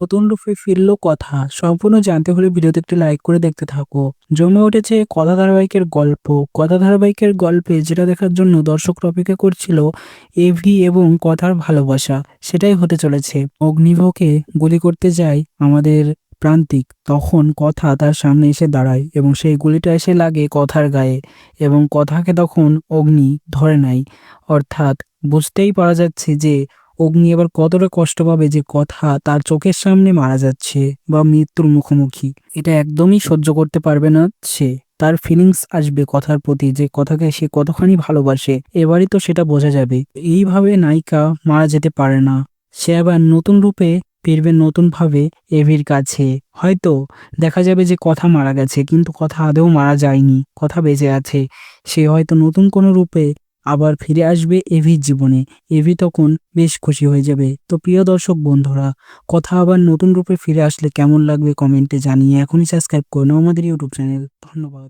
নতুন রূপে ফিরল কথা। সম্পূর্ণ জানতে হলে ভিডিওতে একটি লাইক করে দেখতে থাকো। জমে উঠেছে কথা ধারাবাহিকের গল্প। কথা ধারাবাহিকের গল্পে যেটা দেখার জন্য দর্শকরা অপেক্ষা করছিল, এভি এবং কথার ভালোবাসা, সেটাই হতে চলেছে। অগ্নিভকে গুলি করতে যায় আমাদের প্রান্তিক, তখন কথা তার সামনে এসে দাঁড়ায় এবং সেই গুলিটা এসে লাগে কথার গায়ে এবং কথাকে তখন অগ্নি ধরে নেয়। অর্থাৎ বুঝতেই পারা যাচ্ছে যে অগ্নি এবার কতটা কষ্ট পাবে যে কথা তার চোখের সামনে মারা যাচ্ছে বা মৃত্যুর মুখোমুখি। এটা একদমই সহ্য করতে পারবে না সে। তার ফিলিংস আসবে কথার প্রতি যে কথাকে সে কতখানি ভালোবাসে, এবারই তো সেটা বোঝা যাবে। এইভাবে নায়িকা মারা যেতে পারে না। সে আবার নতুন রূপে ফিরবে, নতুন ভাবে এভির কাছে। হয়তো দেখা যাবে যে কথা মারা গেছে কিন্তু কথা আদৌ মারা যায়নি, কথা বেঁচে আছে। সে হয়তো নতুন কোনো রূপে আবার ফিরে আসবে এভির জীবনে। এভি তখন বেশ খুশি হয়ে যাবে। তো প্রিয় দর্শক বন্ধুরা, কথা আবার নতুন রূপে ফিরে আসলে কেমন লাগবে কমেন্টে জানিয়ে এখনই সাবস্ক্রাইব করে নাও আমাদের ইউটিউব চ্যানেল। ধন্যবাদ।